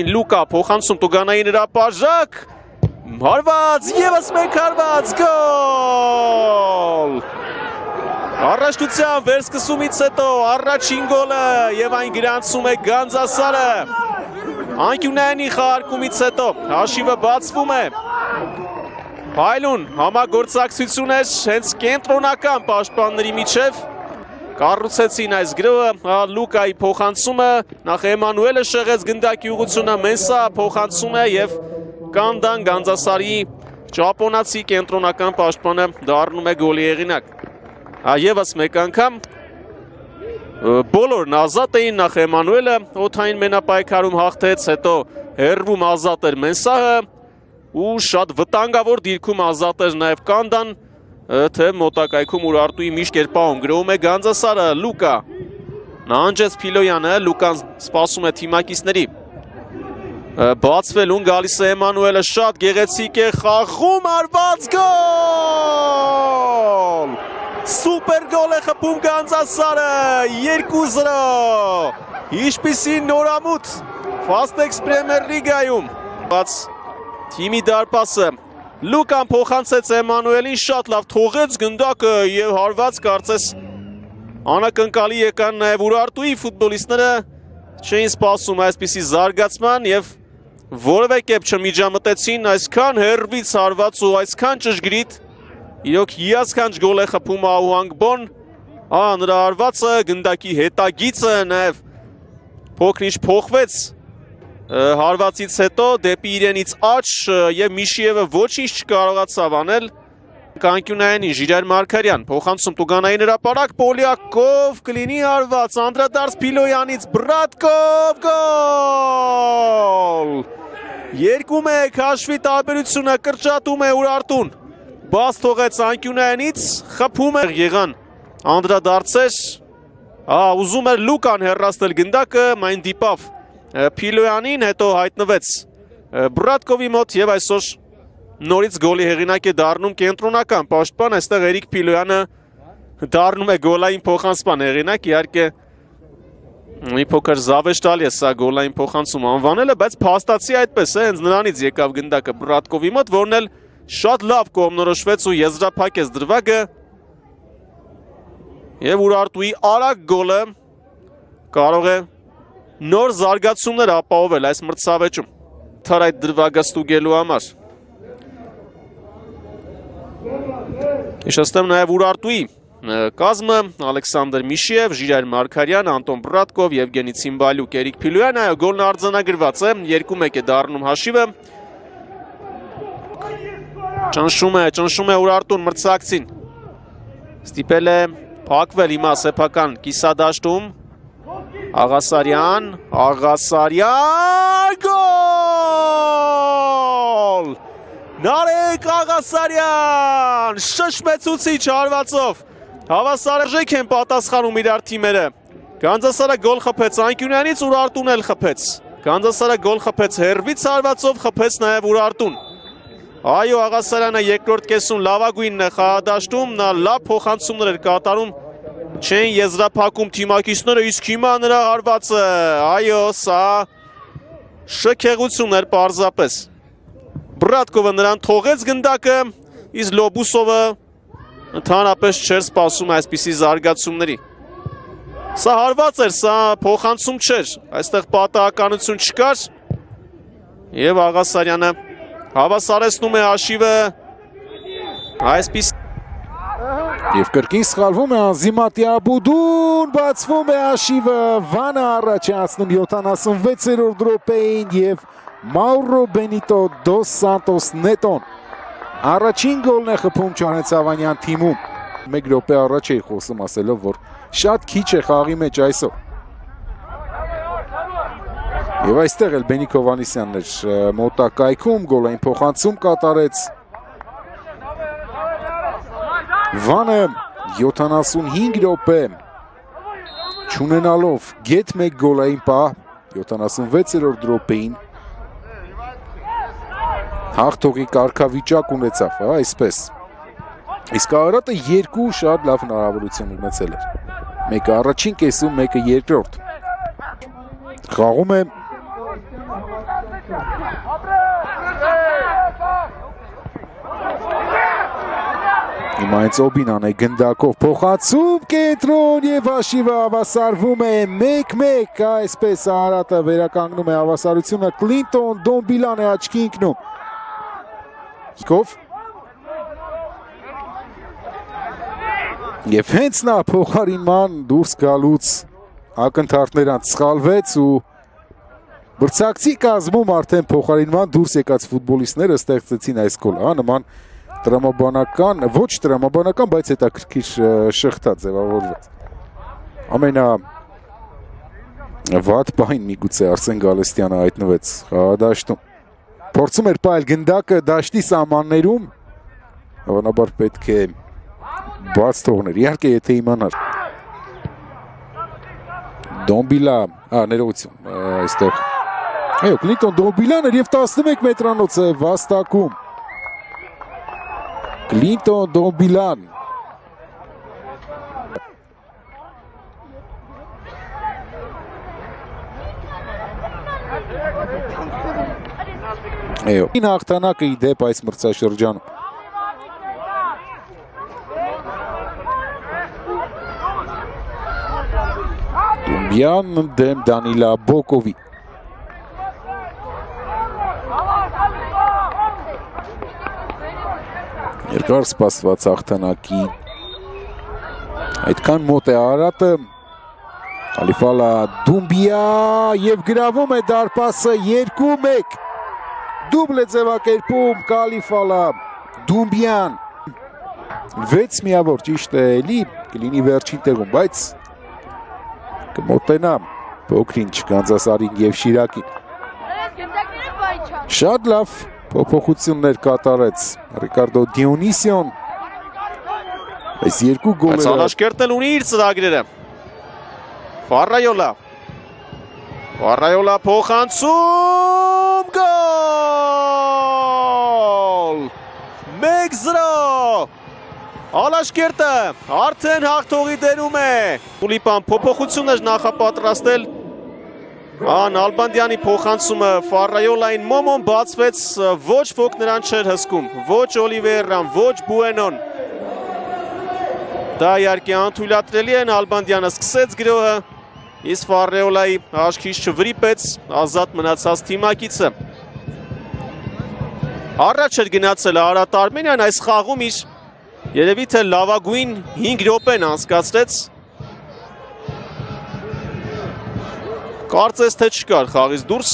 Լուկա փոխանցում Տուգանային հրապարակ հարված եւս մեկ հարված գոլ Առաջնության վերսկսումից հետո առաջին գոլը եւ այն գրանցում է Գանձասարը Անկյունայինի խաղարկումից հետո հաշիվը բացվում է Հայլուն համագործակցություն էր հենց կենտրոնական պաշտպանների միջև Կառուցեցին այս գրոհը Լուկայի փոխանցումը նախ Էմանուելը շեղեց գնդակի ուղղությունը Մենսա փոխանցում է եւ Կանդան Գանձասարի ճապոնացի կենտրոնական պաշտպանը դառնում է գոլի հեղինակ Եվս մեկ անգամ բոլորն ազատ էին նախ Էմանուելը օդային մենապայքարում հաղթեց հետո հերվում ազատ էր Մենսահը ու շատ վտանգավոր դիրքում ազատ էր նաեւ Կանդան թե մոտակայքում Ուրարտուի միշտ կերպահում գրոհում է Գանձասարը Լուկա Նանջես Փիլոյանը Լուկան սպասում է թիմակիցների Բացվելուն գալիս է Էմանուելը շատ գեղեցիկ է խաղում արված գոլ Սուպեր գոլ է խփում Գանձասարը 2-0 Ինչպիսի նորամուտ Fastex Premier League-ում բաց թիմի դարպասը Լուկան փոխանցեց Էմանուելին շատ լավ թողեց գնդակը եւ հարված կարծես անակնկալի եկան նաեւ Ուրարտուի ֆուտբոլիստները չէին սպասում այսպիսի զարգացման եւ որևէ կերպ չմիջամտեցին այսքան հերվից հարված ու այսքան ճշգրիտ իրոք հիասքանչ գոլ է խփում Աուանգբոն նրա հարվածը գնդակի հետագիծը նաեւ փոքրինչ փոխվեց Հարվածից հետո դեպի իրենից աչ եւ Միշիևը ոչինչ չկարողացավ անել Կանկյունայինի Ժիրայր Մարգարյան փոխանցում Տուգանային հրապարակ Պոլիակով կլինի հարված անդրադարձ Փիլոյանից Բրատկով գոլ 2-1 հաշվի տարբերությունը կրճատում է Ուրարտուն բաց թողեց Անկյունայինից խփում է եղան անդրադարձեր ուզում էր Լուկան հեռացնել գնդակը մայն դիպավ Փիլոյանին հետո հայտնվեց Բրատկովի մոտ եւ այսօր նորից գոլի հեղինակ է դառնում կենտրոնական պաշտպան այստեղ Էրիկ Փիլոյանը դառնում է գոլային փոխանցման հեղինակ իհարկե մի փոքր զավեշտալի է սա գոլային փոխանցում անվանելը բայց փաստացի այդպես է հենց նրանից եկավ գնդակը Բրատկովի մոտ որն էլ շատ լավ կողմնորոշվեց ու եզրափակեց դրվագը եւ Ուրարտուի արագ գոլը կարող է Նոր զարգացումներ ապահովել այս մրցավեճում թար այդ դրվագը ստուգելու համար Իշաստեմ նաև Ուրարտուի կազմը Ալեքսանդր Միշիև, Ժիրայր Մարգարյան, Անտոն Բրատկով, Եվգենի Ցիմբալյուկ, Էրիկ Փիլոյան այո գոլն արձանագրված է 2-1 է դառնում հաշիվը Ճնշում է Ուրարտուն մրցակցին Ստիպել է փակվել հիմա սեփական կիսադաշտում Աղասարյան, գոլ! Նարեկ Աղասարյան, շշմեցուցիչ հարվածով, հավասարժեք են պատասխանում իրար թիմերը, Գանձասարը գոլ խփեց Անկյունյանից, Ուրարտուն էլ խփեց, Գանձասարը գոլ խփեց հերվից հարվածով, խփեց նաև Ուրարտուն, այո Աղասարյանը երկրորդ կեսում լավագույնն է խաղադաշտում, նա լավ փոխանցումներ էր կատարում, Չեն եզրափակում թիմակիցները, իսկ հիմա նրա հարվածը, այո, սա շքեղություն էր պարզապես։ Բրատկովը նրան թողեց գնդակը, իսկ Լոբուսովը ընդհանրապես չէր սպասում այսպիսի զարգացումների։ Սա հարված էր, սա փոխանցում չէր, այստեղ պատահականություն չկար, եւ Աղասարյանը հավասարեցնում է հաշիվը այսպես Եվ կրկին սխալվում է Անզիմատի Աբուդուն, բացվում է հաշիվը, Վանը առաջացնում 76-րդ րոպեին եւ Մաուրո Բենիտո Դոս Սանտոս Նետոն առաջին գոլն է խփում Չանեցավանյան թիմում։ 1 րոպե առաջ էի խոսում ասելով, որ շատ քիչ է խաղի մեջ այսօր։ Եվ այստեղ էլ Բենիկ Հովհաննիսյանն էր մոտակայքում, գոլային փոխանցում կատարեց։ Վանը 75 րոպե չունենալով գետ 1 գոլային պահ 76-րդ րոպեին հաղթողի կարգավիճակ ունեցավ, այսպես։ Իսկ Արարատը 2 շատ լավ հնարավորություն ունեցել էր։ Մեկը առաջին կեսում, մեկը երկրորդ։ Խաղում է Հիմա հենց Օբինան է գնդակով փոխացում կենտրոն եւ հաշիվը հավասարվում է 1-1, այսպես Արարատը վերականգնում է հավասարությունը, Կլինտոն Դոմբիլան է աչքի ընկնում։ Եվ հենց նա փոխարինման դուրս գալուց ակնթարթներան սխալվեց ու բրցակցի կազմում արդեն փոխարինման դուրս եկած ֆուտբոլիստները ստեղծեցին այս գոլը, նման տրամաբանական, ոչ տրամաբանական, բայց հետաքրքիր շղթա ձևավորվեց։ Ամենա վատ պահին միգուցե Արսեն Գալստյանը հայտնվեց խաղադաշտում։ Փորձում էր պահել գնդակը դաշտի սահմաններում, հավանաբար պետք է բաց թողներ, իհարկե եթե իմանար։ Դոմբիլա, ներողություն, այստեղ։ Այո, Կլինտոն Դոմբիլան էր և 11 մետրանոց է վաստակում։ Կլինտոն Դոմբիլան։ Այո, ին հաղթանակը ի դեպ այս մրցաշրջանում։ Դոմբիան դեմ Դանիլա Բոկովի։ Երկար սպասված հաղթանակի այդքան մոտ է Արարատը, Խալիֆալա Դումբիա և գրավում է դարպասը 2-1, դուբլ է ձևակերպում Խալիֆալա Դումբիան, 6 միավոր ճիշտ է էլի, կլինի վերջին տեղում, բայց կմոտենա փոքրինչ Կանզասարին և Շիրակին։ Շատ լավ փոփոխություններ կատարեց Ռիկարդո Դիոնիսիոն, այս երկու գոլերը։ Բայց Ալաշկերտն էլ ունի իր ծրագրերը։ Ֆարրայոլա փոխանցում, գոլ! 1-0 Ալաշկերտը արդեն հաղթողի դերում է։ Ուլիպան փոփոխություն էր նախապատրաստել Նալբանդյանի փոխանցումը Ֆարրայոլային Մոմոն բացվեց, ոչ ոք նրան չէր հսկում, ոչ Օլիվերան, ոչ Բուենոն։ Դա իհարկե անթույլատրելի է, Նալբանդյանը սկսեց գրոհը, իսկ Ֆարրայոլայի աչքից չվրիպեց ազատ մնացած թիմակիցը։ Առաջ էր գնացել Արարատ Արմենիան այս խաղում իր երևի թե լավագույն 5 րոպեն անցկացրեց։ Կարծես թե չկար խաղից դուրս։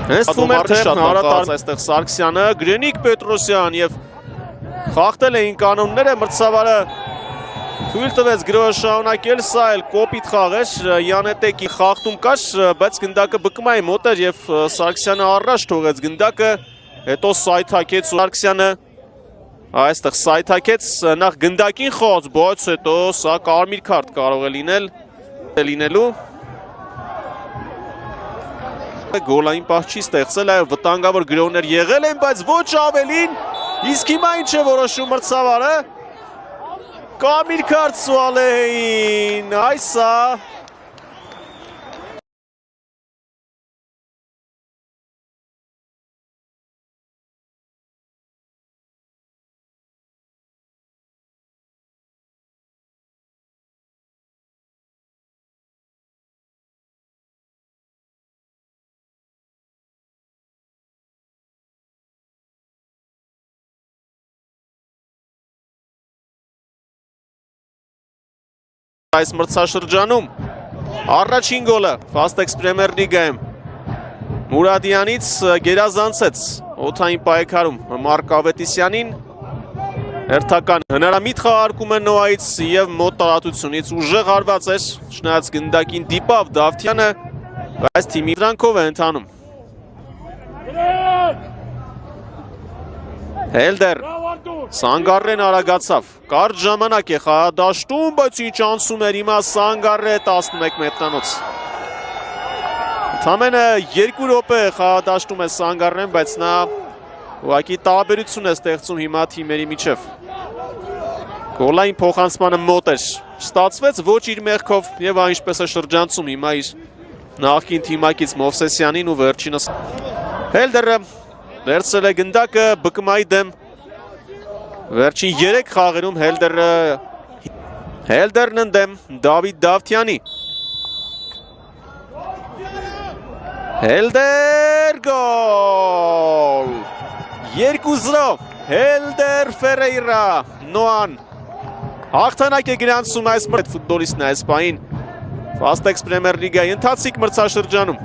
Հենց թվում էր թե Արարատ այստեղ Սարգսյանը, Գրենիկ Պետրոսյան և խախտել էին կանոնները, մրցավարը թույլ տվեց գրոհը շարունակել, սա էլ կոպիտ խաղ էր, Յանետեկի խախտում կար, բայց գնդակը բկմայի մոտ էր և Սարգսյանը առաջ թողեց գնդակը, հետո սայթակեց Սարգսյանը, այստեղ սայթակեց նախ գնդակին խոց, բայց հետո սա կարմիր քարտ կարող է լինելու գոլային պահ չի ստեղծել, այո վտանգավոր գրոհներ եղել են, բայց ոչ ավելին, իսկ հիմա ինչ է որոշում մրցավարը, կարմիր քարտ Սուալեհին, այս սա այս մրցաշրջանում առաջին գոլը Fastex Premier League-ում Մուրադյանից գերազանցեց օդային պայքարում Մարկ Ավետիսյանին, հերթական հնարամիտ խաղարկում է Նոայից և մոտ տարածությունից ուժեղ հարված էր, չնայած գնդակին դիպավ Դավթյանը, բայց թիմի դրանքով է ընթանում։ Հելդեր Սանգարեն արագացավ, կարճ ժամանակ է խաղադաշտում, բայց ինչ անցում էր հիմա Սանգարե 11 մետրանոց։ Ընդամենը 2 րոպե խաղադաշտում է Սանգարեն, բայց նա ուղղակի տարբերություն է ստեղծում հիմա թիմերի միջև։ Գոլային փոխանցմանը մոտ էր, ստացվեց ոչ իր մեղքով և այնպես է շրջանցում հիմա իր նախկին թիմակից Մովսեսյանին ու վերջինս Հելդերը վերցրել է գնդակը Բկմայի դեմ վերջին 3 խաղերում Հելդերն ընդդեմ Դավիթ Դավթյանի Հելդեր գոլ 2-0 Հելդեր Ֆերեյրա Նոան հաղթանակ է գրանցում այս ֆուտբոլիստն այս պահին Fastex Premier League-ի ընթացիկ մրցաշրջանում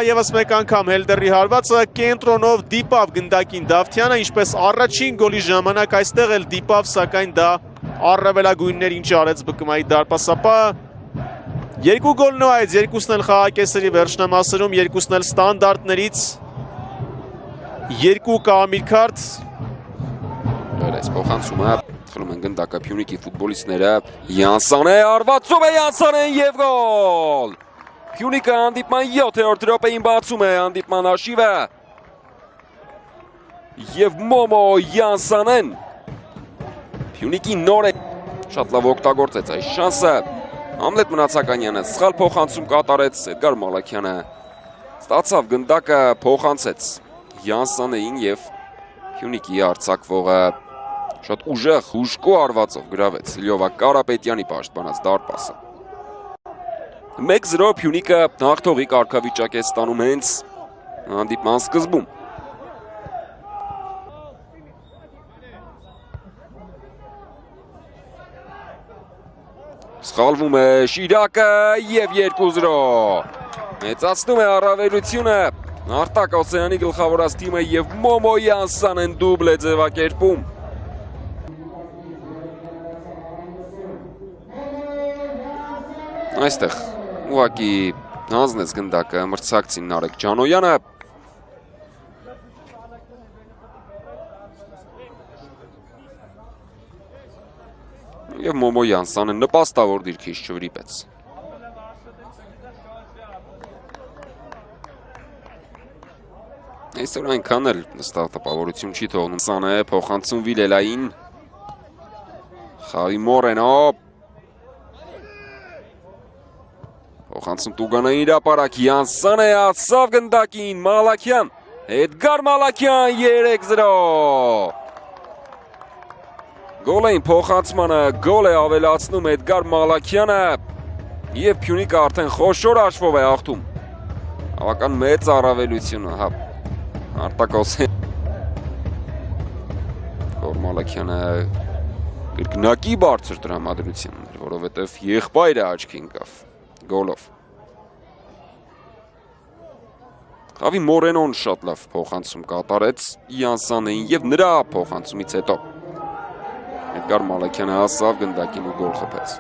Եվս մեկ անգամ Հելդերի հարվածը կենտրոնով դիպավ գնդակին Դավթյանը, ինչպես առաջին գոլի ժամանակ այստեղ էլ դիպավ, սակայն դա առավելագույններ ինչ արեց Բկմայի դարպասապահը 2 գոլն ու այդ, 2-ն էլ խաղակեսերի վերջնամասերում, 2-ն էլ ստանդարտներից 2 կարմիր քարտ Այս փոխանցումը խլում են գնդակը Փյունիկի ֆուտբոլիստները Յանսանե արվածում է Յանսանեն և գոլ Փյունիկը հանդիպման 7-րդ րոպեին բացում է հանդիպման հաշիվը և Մոմո Յանսանեն Փյունիկի նոր է շատ լավ օգտագործեց այս շանսը Համլետ Մնացականյանը սխալ փոխանցում կատարեց Էդգար Մալաքյանը ստացավ գնդակը փոխանցեց Յանսանեին և Փյունիկի արձակվողը շատ ուժեղ հուժկո արվածով գրավեց Լյովա Կարապետյանի պաշտպանած դարպասը 1-0 Փյունիկը հաղթողի կարգավիճակ է ստանում հենց հանդիպման սկզբում Սխալվում է Շիրակը և 2-0 մեծացնում է առավելությունը Արտակ Օսեյանի գլխավորած թիմը և Մոմո Յանսանեն դուբլ է ձևակերպում Այստեղ ուղղակի հանձնեց գնդակը մրցակցին Նարեկ Ջանոյանը և Մոմո Յանսանը նպաստավոր դիրքից չվրիպեց Այսօր այնքան էլ նստավ տպավորություն չի թողնում Սանը փոխանցում Վիլելային Խավի Մորենո Փոխանցում Տուգանային իրապարակ Յանսանը հասավ գնդակին Մալաքյան Էդգար Մալաքյան 3-0 Գոլային փոխանցմանը գոլ է ավելացնում Էդգար Մալաքյանը և Փյունիկը արդեն խոշոր հաշվով է հաղթում Բավական մեծ առավելությունը Արտակ Օսեյանը Գոր Մալաքյանը կրկնակի բարձր տրամադրություն որովհետև եղբայրը աչքի ընկավ Գոլով Խավի Մորենոն շատ լավ փոխանցում կատարեց Յանսանեին և նրա փոխանցումից հետո Էդգար Մալաքյանը հասավ գնդակին ու գոլ խփեց